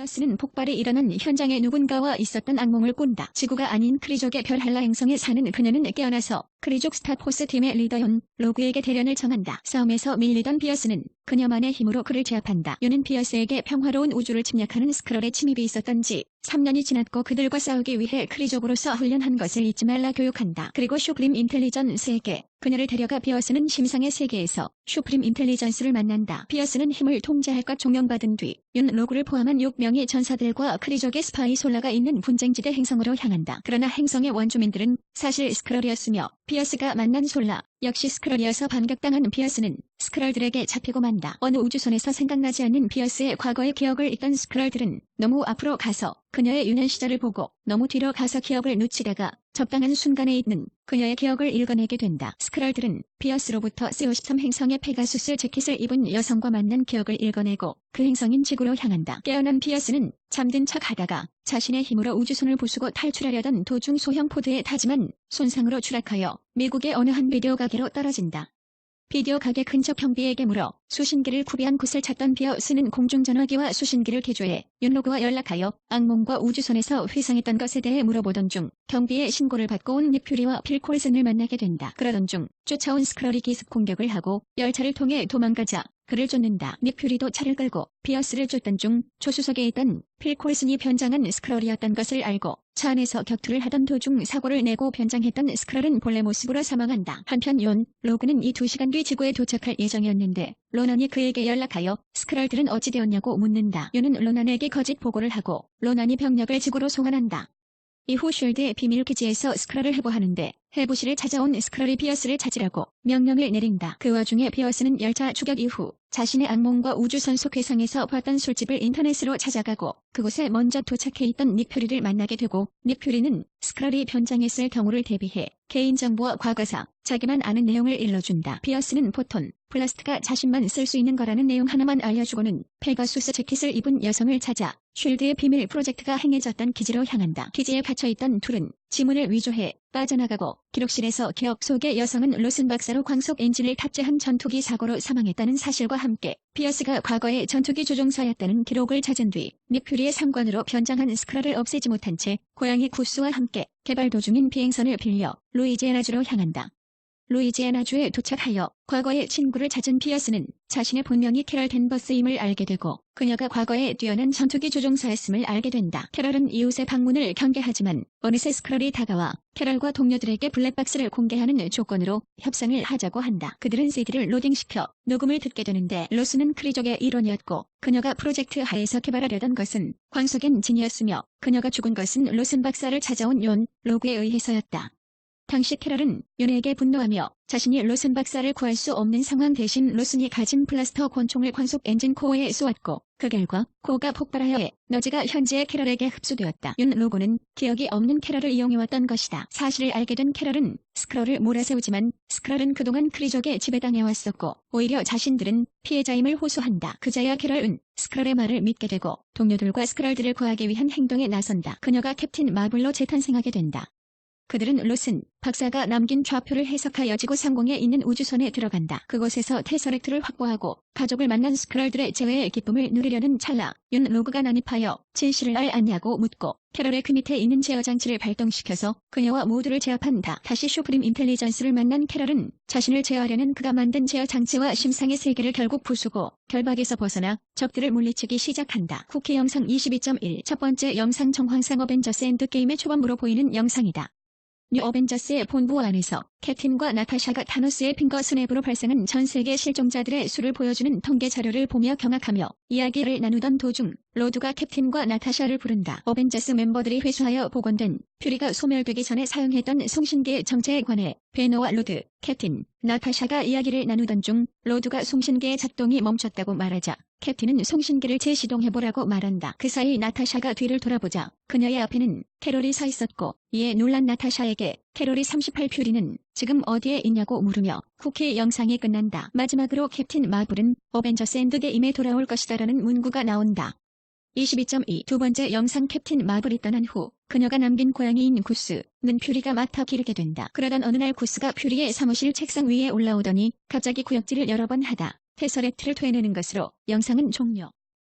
피어스는 폭발이 일어난 현장에 누군가와 있었던 악몽을 꾼다. 지구가 아닌 크리족의 별 한라 행성에 사는 그녀는 깨어나서 크리족 스타포스 팀의 리더 윤 로그에게 대련을 정한다. 싸움에서 밀리던 피어스는 그녀만의 힘으로 그를 제압한다. 윤은 피어스에게 평화로운 우주를 침략하는 스크럴의 침입이 있었던 지 3년이 지났고 그들과 싸우기 위해 크리족으로서 훈련한 것을 잊지 말라 교육한다. 그리고 슈프림 인텔리전스에게 그녀를 데려가 피어스는 심상의 세계에서 슈프림 인텔리전스를 만난다. 피어스는 힘을 통제할 것 종명받은 뒤 윤 로그를 포함한 6명의 전사들과 크리족의 스파이 솔라가 있는 분쟁지대 행성으로 향한다. 그러나 행성의 원주민들은 사실 스크럴이었으며 피어스가 만난 솔라 역시 스크럴이어서 반격당한 피어스는 스크럴들에게 잡히고 만다. 어느 우주선에서 생각나지 않는 피어스의 과거의 기억을 잊던 스크럴들은 너무 앞으로 가서 그녀의 유년 시절을 보고 너무 뒤로 가서 기억을 놓치다가 적당한 순간에 있는 그녀의 기억을 읽어내게 된다. 스크럴들은 피어스로부터 C53 행성의 페가수스 재킷을 입은 여성과 만난 기억을 읽어내고 그 행성인 지구로 향한다. 깨어난 피어스는 잠든 척 하다가 자신의 힘으로 우주선을 부수고 탈출하려던 도중 소형 포드에 타지만 손상으로 추락하여 미국의 어느 한 비디오 가게로 떨어진다. 비디오 가게 근처 경비에게 물어 수신기를 구비한 곳을 찾던 피어스는 공중전화기와 수신기를 개조해 윤로그와 연락하여 악몽과 우주선에서 회상했던 것에 대해 물어보던 중 경비의 신고를 받고 온 닉 퓨리와 필 콜슨을 만나게 된다. 그러던 중 쫓아온 스크럴이 기습 공격을 하고 열차를 통해 도망가자 그를 쫓는다. 닉 퓨리도 차를 끌고 피어스를 쫓던 중 조수석에 있던 필 콜슨이 변장한 스크럴이었던 것을 알고 차 안에서 격투를 하던 도중 사고를 내고 변장했던 스크럴은 본래 모습으로 사망한다. 한편 윤 로그는 이 2시간 뒤 지구에 도착할 예정이었는데 로난이 그에게 연락하여 스크럴들은 어찌 되었냐고 묻는다. 윤은 로난에게 거짓 보고를 하고 로난이 병력을 지구로 송환한다. 이후 쉴드의 비밀 기지에서 스크럴을 해부하는데 해부실을 찾아온 스크럴이 피어스를 찾으라고 명령을 내린다. 그 와중에 피어스는 열차 추격 이후 자신의 악몽과 우주선 속 회상에서 봤던 술집을 인터넷으로 찾아가고 그곳에 먼저 도착해 있던 닉 퓨리를 만나게 되고 닉 퓨리는 스크럴이 변장했을 경우를 대비해 개인정보와 과거사, 자기만 아는 내용을 일러준다. 피어스는 포톤, 블라스트가 자신만 쓸 수 있는 거라는 내용 하나만 알려주고는 페가수스 재킷을 입은 여성을 찾아 쉴드의 비밀 프로젝트가 행해졌던 기지로 향한다. 기지에 갇혀있던 둘은 지문을 위조해 빠져나가고 기록실에서 기억 속의 여성은 로슨 박사로 광속 엔진을 탑재한 전투기 사고로 사망했다는 사실과 함께 피어스가 과거의 전투기 조종사였다는 기록을 찾은 뒤 닉 퓨리의 상관으로 변장한 스크럴을 없애지 못한 채 고양이 구스와 함께 개발 도중인 비행선을 빌려 루이지애나주로 향한다. 루이지애나주에 도착하여 과거의 친구를 찾은 피어스는 자신의 본명이 캐럴 댄버스임을 알게 되고 그녀가 과거에 뛰어난 전투기 조종사였음을 알게 된다. 캐럴은 이웃의 방문을 경계하지만 어느새 스크럴이 다가와 캐럴과 동료들에게 블랙박스를 공개하는 조건으로 협상을 하자고 한다. 그들은 CD를 로딩시켜 녹음을 듣게 되는데 로스는 크리족의 일원이었고 그녀가 프로젝트 하에서 개발하려던 것은 광속 엔진이었으며 그녀가 죽은 것은 로슨 박사를 찾아온 윤 로그에 의해서였다. 당시 캐럴은 윤에게 분노하며 자신이 로슨 박사를 구할 수 없는 상황 대신 로슨이 가진 블라스터 권총을 광속 엔진 코어에 쏘았고 그 결과 코어가 폭발하여 에너지가 현재의 캐럴에게 흡수되었다. 윤 로고는 기억이 없는 캐럴을 이용해왔던 것이다. 사실을 알게 된 캐럴은 스크럴을 몰아세우지만 스크럴은 그동안 크리족에 지배당해왔었고 오히려 자신들은 피해자임을 호소한다. 그자야 캐럴은 스크럴의 말을 믿게 되고 동료들과 스크럴들을 구하기 위한 행동에 나선다. 그녀가 캡틴 마블로 재탄생하게 된다. 그들은 로슨 박사가 남긴 좌표를 해석하여 지구 상공에 있는 우주선에 들어간다. 그곳에서 테서렉트를 확보하고 가족을 만난 스크럴들의 재회의 기쁨을 누리려는 찰나 윤 로그가 난입하여 진실을 알았냐고 묻고 캐럴의 그 밑에 있는 제어 장치를 발동시켜서 그녀와 모두를 제압한다. 다시 슈프림 인텔리전스를 만난 캐럴은 자신을 제어하려는 그가 만든 제어 장치와 심상의 세계를 결국 부수고 결박에서 벗어나 적들을 물리치기 시작한다. 쿠키 영상 22.1 첫 번째 영상 정황상 어벤져스 엔드게임의 초반부로 보이는 영상이다. 뉴 어벤져스의 본부 안에서 캡틴과 나타샤가 타노스의 핑거 스냅으로 발생한 전 세계 실종자들의 수를 보여주는 통계 자료를 보며 경악하며 이야기를 나누던 도중 로드가 캡틴과 나타샤를 부른다. 어벤져스 멤버들이 회수하여 복원된 퓨리가 소멸되기 전에 사용했던 송신기의 정체에 관해 베너와 로드, 캡틴, 나타샤가 이야기를 나누던 중 로드가 송신기의 작동이 멈췄다고 말하자 캡틴은 송신기를 재시동해보라고 말한다. 그 사이 나타샤가 뒤를 돌아보자 그녀의 앞에는 캐롤이 서 있었고 이에 놀란 나타샤에게 캐롤이 38퓨리는 지금 어디에 있냐고 물으며 쿠키 영상이 끝난다. 마지막으로 캡틴 마블은 어벤져스 엔드게임에 돌아올 것이다라는 문구가 나온다. 22.2 두 번째 영상 캡틴 마블이 떠난 후 그녀가 남긴 고양이인 구스는 퓨리가 맡아 기르게 된다. 그러던 어느 날 구스가 퓨리의 사무실 책상 위에 올라오더니 갑자기 구역질을 여러 번 하다 테서렉트를 토해내는 것으로 영상은 종료.